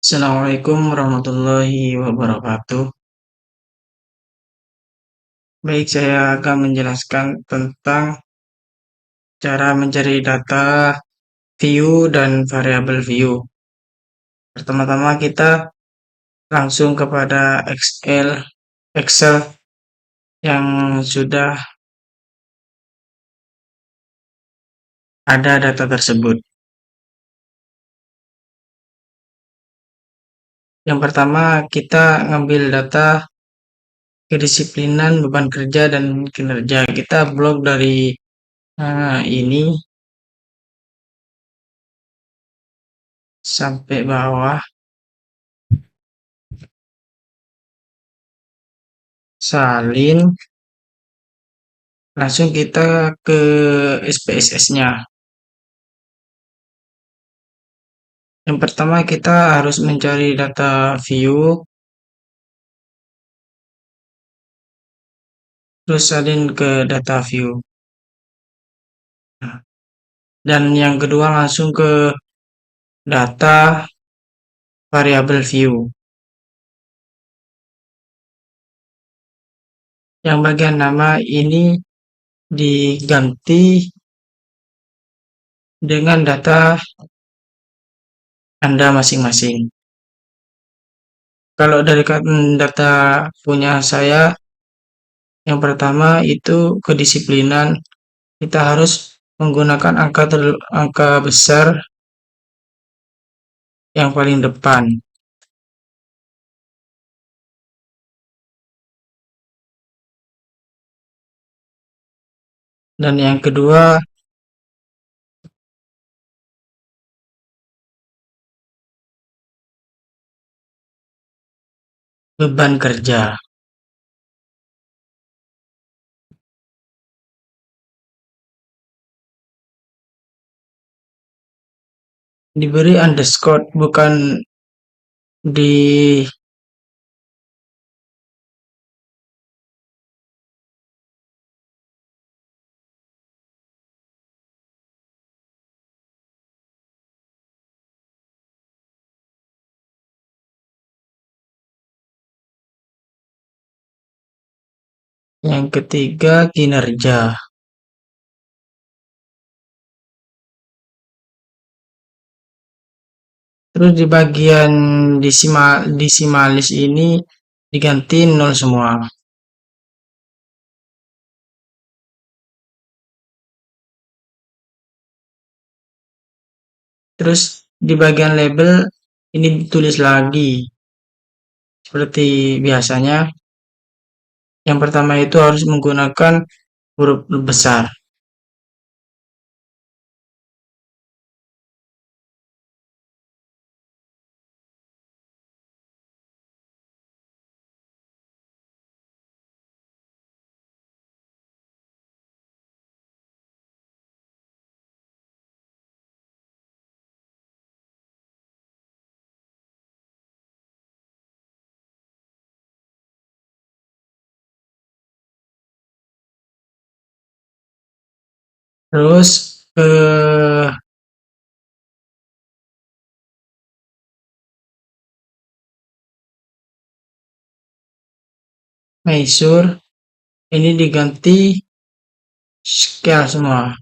Assalamualaikum warahmatullahi wabarakatuh. Baik, saya akan menjelaskan tentang cara mencari data view dan variabel view. Pertama-tama kita langsung kepada Excel yang sudah ada data tersebut. Yang pertama kita ngambil data kedisiplinan, beban kerja, dan kinerja. Kita blok dari ini sampai bawah, salin, langsung kita ke SPSS-nya. Yang pertama kita harus mencari data view, terus salin ke data view. Nah, dan yang kedua langsung ke data variabel view. Yang bagian nama ini diganti dengan data Anda masing-masing. Kalau dari data punya saya, yang pertama itu kedisiplinan. Kita harus menggunakan angka besar yang paling depan. Dan yang kedua, beban kerja. Diberi underscore, bukan di yang ketiga kinerja. Terus di bagian desimalis ini diganti 0 semua. Terus di bagian label ini ditulis lagi seperti biasanya. Yang pertama itu harus menggunakan huruf besar. Terus measure ini diganti scale semua.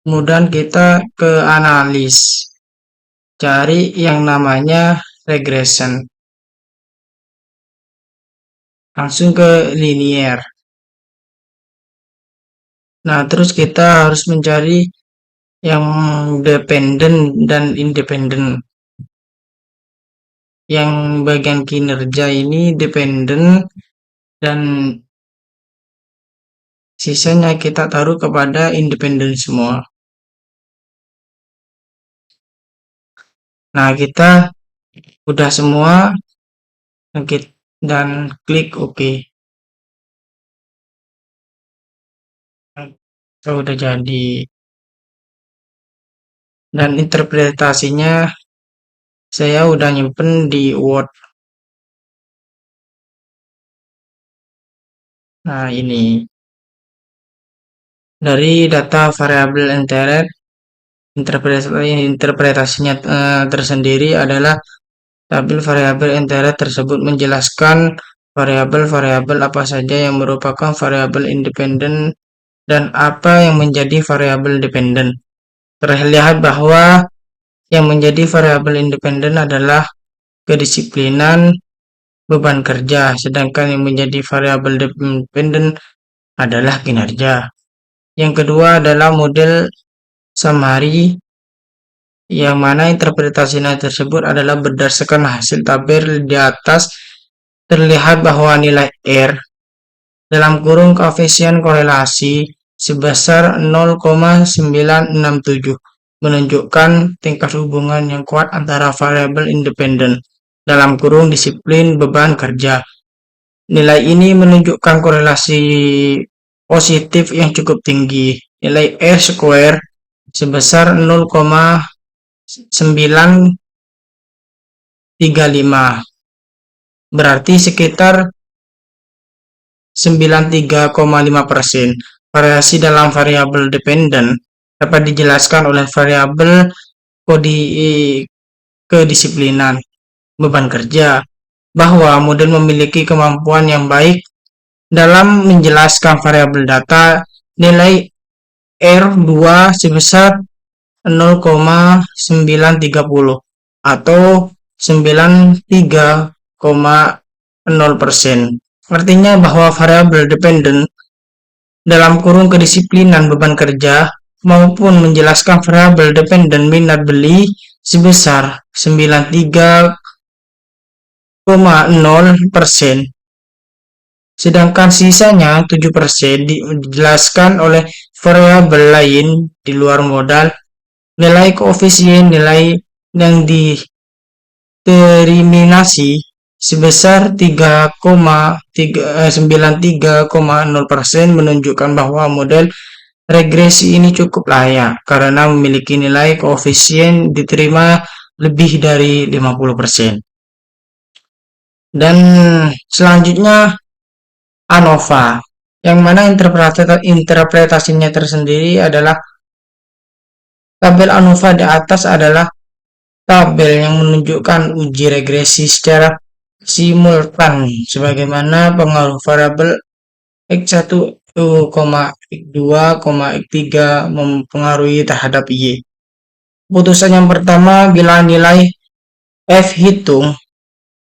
Kemudian kita ke analis, cari yang namanya regression, langsung ke linear. Nah, terus kita harus mencari yang dependent dan independent. Yang bagian kinerja ini dependent dan sisanya kita taruh kepada independent semua. Nah, kita udah semua dan klik OK. Udah jadi. Dan interpretasinya saya udah nyimpen di Word. Nah, ini dari data variabel enteret Interpretasinya tersendiri adalah tabel variabel entera tersebut menjelaskan variabel-variabel apa saja yang merupakan variabel independen dan apa yang menjadi variabel dependen. Terlihat bahwa yang menjadi variabel independen adalah kedisiplinan beban kerja, sedangkan yang menjadi variabel dependen adalah kinerja. Yang kedua adalah model summary, yang mana interpretasinya tersebut adalah berdasarkan hasil tabel di atas terlihat bahwa nilai R dalam kurung koefisien korelasi sebesar 0,967 menunjukkan tingkat hubungan yang kuat antara variabel independen dalam kurung disiplin beban kerja. Nilai ini menunjukkan korelasi positif yang cukup tinggi. Nilai R square sebesar 0,935 berarti sekitar 93,5%. Variasi dalam variabel dependen dapat dijelaskan oleh variabel kedisiplinan beban kerja, bahwa model memiliki kemampuan yang baik dalam menjelaskan variabel data. Nilai R2 sebesar 0,930 atau 93,0%. Artinya bahwa variabel dependen dalam kurung kedisiplinan beban kerja maupun menjelaskan variabel dependen minat beli sebesar 93,0%, sedangkan sisanya 7% dijelaskan oleh variabel lain di luar modal. Nilai koefisien nilai yang diteriminasi sebesar 93,0% menunjukkan bahwa model regresi ini cukup layak karena memiliki nilai koefisien diterima lebih dari 50%. Dan selanjutnya ANOVA, yang mana interpretasinya tersendiri adalah tabel ANOVA di atas adalah tabel yang menunjukkan uji regresi secara simultan sebagaimana pengaruh variabel X1, X2, X3 mempengaruhi terhadap Y. Keputusan yang pertama, bila nilai F hitung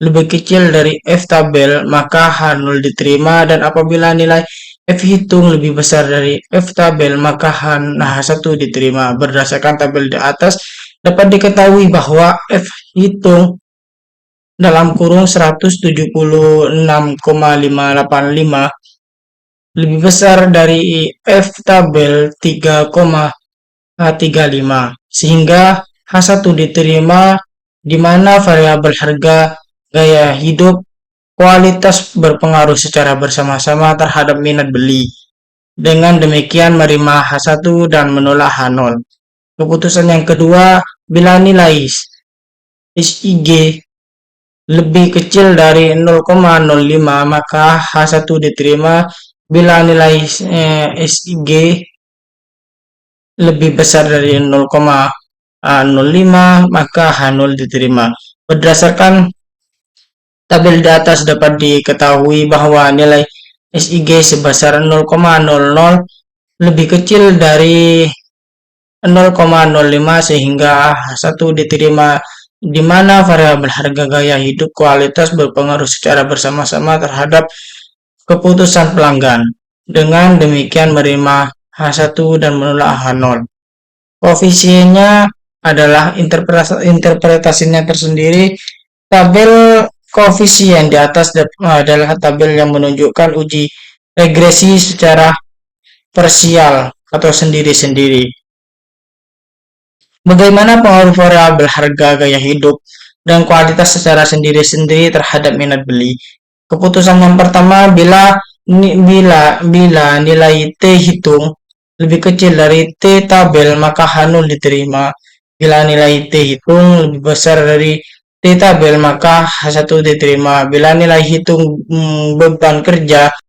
lebih kecil dari F tabel, maka H0 diterima, dan apabila nilai F hitung lebih besar dari F tabel, maka H1 diterima. Berdasarkan tabel di atas, dapat diketahui bahwa F hitung dalam kurung 176,585 lebih besar dari F tabel 3,35, sehingga H1 diterima, di mana variabel harga gaya hidup kualitas berpengaruh secara bersama-sama terhadap minat beli. Dengan demikian menerima H1 dan menolak H0. Keputusan yang kedua, bila nilai SIG lebih kecil dari 0,05 maka H1 diterima. Bila nilai SIG lebih besar dari 0,05 maka H0 diterima. Berdasarkan tabel di atas dapat diketahui bahwa nilai SIG sebesar 0,00 lebih kecil dari 0,05 sehingga H1 diterima, di mana variabel harga gaya hidup kualitas berpengaruh secara bersama-sama terhadap keputusan pelanggan. Dengan demikian menerima H1 dan menolak H0. Koefisiennya adalah interpretasinya tersendiri. Tabel koefisien di atas adalah tabel yang menunjukkan uji regresi secara parsial atau sendiri-sendiri. Bagaimana pengaruh variabel harga gaya hidup dan kualitas secara sendiri-sendiri terhadap minat beli? Keputusan yang pertama, bila nilai T hitung lebih kecil dari T tabel, maka H0 diterima. Bila nilai T hitung lebih besar dari T tabel, maka H1 diterima. Bila nilai hitung beban kerja